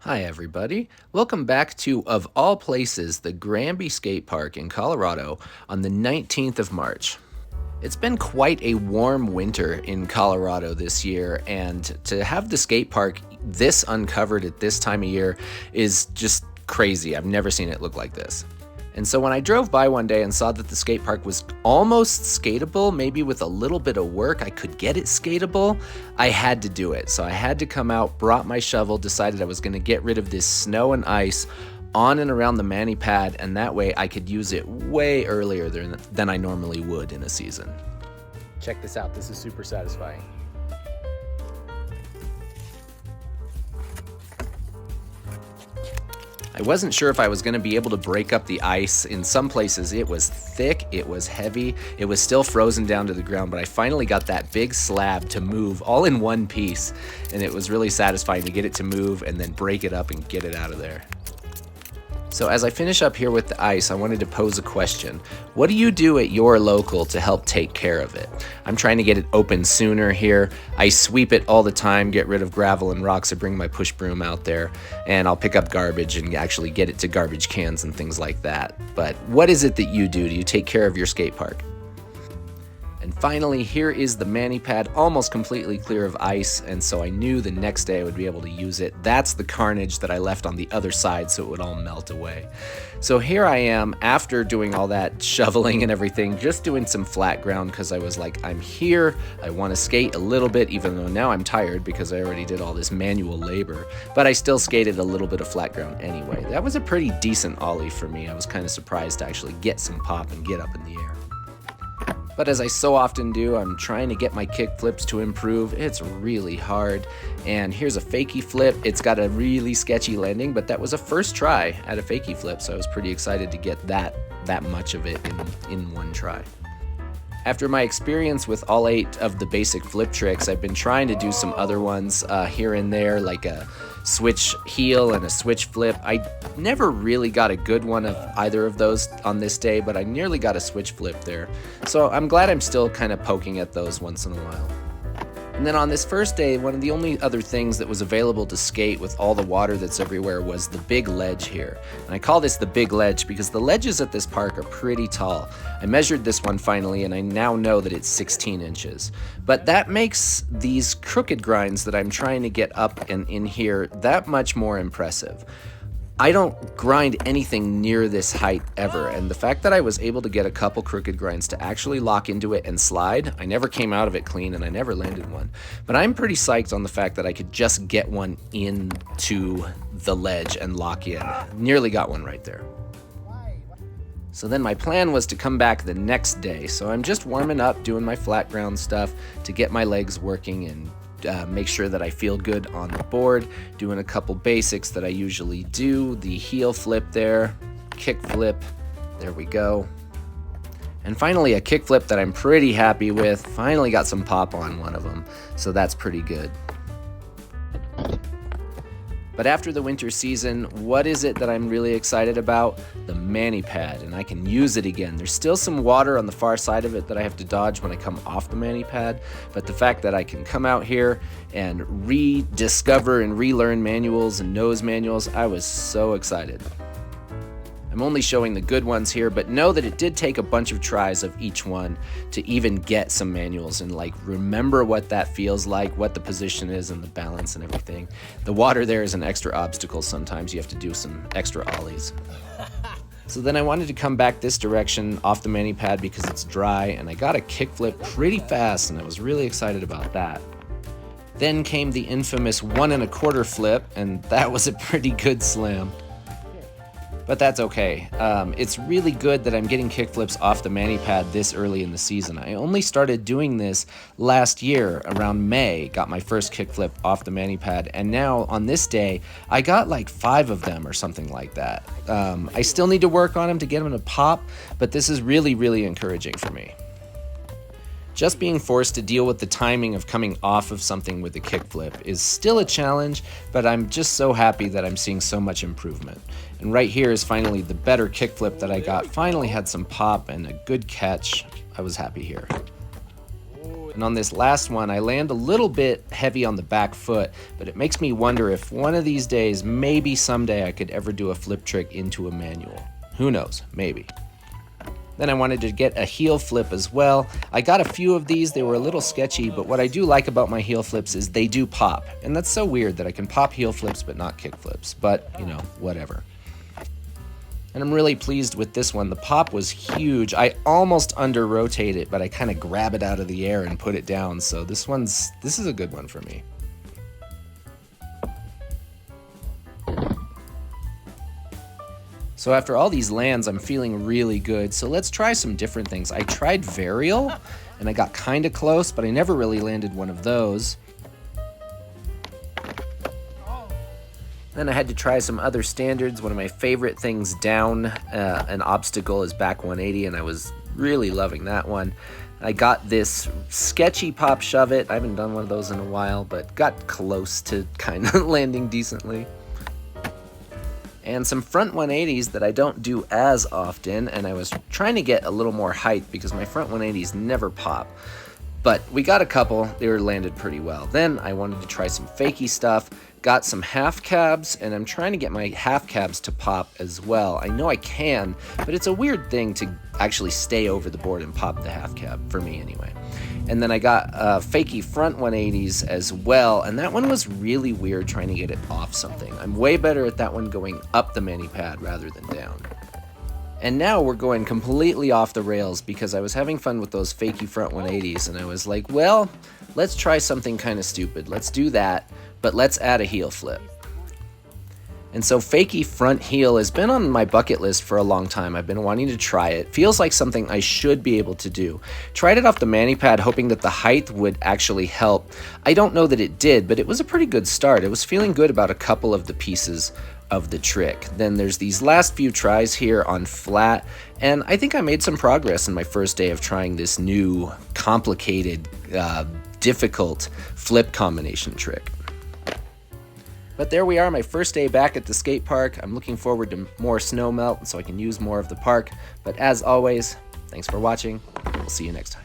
Hi, everybody. Welcome back to, of all places, the Granby Skate Park in Colorado on the 19th of March. It's been quite a warm winter in Colorado this year, and to have the skate park this uncovered at this time of year is just crazy. I've never seen it look like this. And so when I drove by one day and saw that the skate park was almost skatable, maybe with a little bit of work, I could get it skatable, I had to do it. So I had to come out, brought my shovel, decided I was going to get rid of this snow and ice on and around the mani pad, and that way I could use it way earlier than I normally would in a season. Check this out. This is super satisfying. I wasn't sure if I was going to be able to break up the ice. In some places it was thick, it was heavy, it was still frozen down to the ground, but I finally got that big slab to move all in one piece, and it was really satisfying to get it to move and then break it up and get it out of there. So as I finish up here with the ice, I wanted to pose a question. What do you do at your local to help take care of it? I'm trying to get it open sooner here. I sweep it all the time, get rid of gravel and rocks. I bring my push broom out there, and I'll pick up garbage and actually get it to garbage cans and things like that. But what is it that you do? Do you take care of your skate park? And finally, here is the mani pad, almost completely clear of ice, and so I knew the next day I would be able to use it. That's the carnage that I left on the other side so it would all melt away. So here I am, after doing all that shoveling and everything, just doing some flat ground because I was like, I'm here, I want to skate a little bit, even though now I'm tired because I already did all this manual labor, but I still skated a little bit of flat ground anyway. That was a pretty decent ollie for me. I was kind of surprised to actually get some pop and get up in the air. But as I so often do, I'm trying to get my kick flips to improve. It's really hard. And here's a fakie flip. It's got a really sketchy landing, but that was a first try at a fakie flip, so I was pretty excited to get that much of it in one try. After my experience with all 8 of the basic flip tricks, I've been trying to do some other ones here and there, like a switch heel and a switch flip. I never really got a good one of either of those on this day, but I nearly got a switch flip there. So I'm glad I'm still kind of poking at those once in a while. And then on this first day, one of the only other things that was available to skate with all the water that's everywhere was the big ledge here. And I call this the big ledge because the ledges at this park are pretty tall. I measured this one finally, and I now know that it's 16 inches. But that makes these crooked grinds that I'm trying to get up and in here that much more impressive. I don't grind anything near this height ever, and the fact that I was able to get a couple crooked grinds to actually lock into it and slide, I never came out of it clean and I never landed one. But I'm pretty psyched on the fact that I could just get one into the ledge and lock in. Nearly got one right there. So then my plan was to come back the next day, so I'm just warming up, doing my flat ground stuff to get my legs working and make sure that I feel good on the board, doing a couple basics that I usually do, the heel flip there, kick flip, there we go. And finally a kick flip that I'm pretty happy with, finally got some pop on one of them, so that's pretty good. But after the winter season, what is it that I'm really excited about? The mani pad, and I can use it again. There's still some water on the far side of it that I have to dodge when I come off the mani pad, but the fact that I can come out here and rediscover and relearn manuals and nose manuals, I was so excited. I'm only showing the good ones here, but know that it did take a bunch of tries of each one to even get some manuals and like remember what that feels like, what the position is and the balance and everything. The water there is an extra obstacle sometimes. You have to do some extra ollies. So then I wanted to come back this direction off the mani pad because it's dry, and I got a kickflip pretty fast and I was really excited about that. Then came the infamous 1 1/4 flip, and that was a pretty good slam. But that's okay. It's really good that I'm getting kickflips off the mani pad this early in the season. I only started doing this last year around May, got my first kickflip off the mani pad, and now on this day, I got like 5 of them or something like that. I still need to work on them to get them to pop, but this is really, really encouraging for me. Just being forced to deal with the timing of coming off of something with a kickflip is still a challenge, but I'm just so happy that I'm seeing so much improvement. And right here is finally the better kickflip that I got. Finally had some pop and a good catch. I was happy here. And on this last one, I land a little bit heavy on the back foot, but it makes me wonder if one of these days, maybe someday, I could ever do a flip trick into a manual. Who knows, maybe. Then I wanted to get a heel flip as well. I got a few of these, they were a little sketchy, but what I do like about my heel flips is they do pop. And that's so weird that I can pop heel flips but not kick flips, but you know, whatever. And I'm really pleased with this one. The pop was huge. I almost under rotate it, but I kind of grab it out of the air and put it down. So this is a good one for me. So after all these lands, I'm feeling really good. So let's try some different things. I tried varial and I got kind of close, but I never really landed one of those. Then I had to try some other standards. One of my favorite things down an obstacle is back 180, and I was really loving that one. I got this sketchy pop shove it. I haven't done one of those in a while, but got close to kind of landing decently. And some front 180s that I don't do as often, and I was trying to get a little more height because my front 180s never pop. But we got a couple, they were landed pretty well. Then I wanted to try some fakey stuff, got some half cabs, and I'm trying to get my half cabs to pop as well. I know I can, but it's a weird thing to actually stay over the board and pop the half cab, for me anyway. And then I got fakey front 180s as well, and that one was really weird trying to get it off something. I'm way better at that one going up the mani pad rather than down. And now we're going completely off the rails because I was having fun with those fakey front 180s, and I was like, well, let's try something kind of stupid. Let's do that, but let's add a heel flip. And so fakey front heel has been on my bucket list for a long time. I've been wanting to try it. Feels like something I should be able to do. Tried it off the mani pad hoping that the height would actually help. I don't know that it did, but it was a pretty good start. I was feeling good about a couple of the pieces of the trick. Then there's these last few tries here on flat, and I think I made some progress in my first day of trying this new, complicated, difficult flip combination trick. But there we are, my first day back at the skate park. I'm looking forward to more snow melt so I can use more of the park. But as always, thanks for watching. We'll see you next time.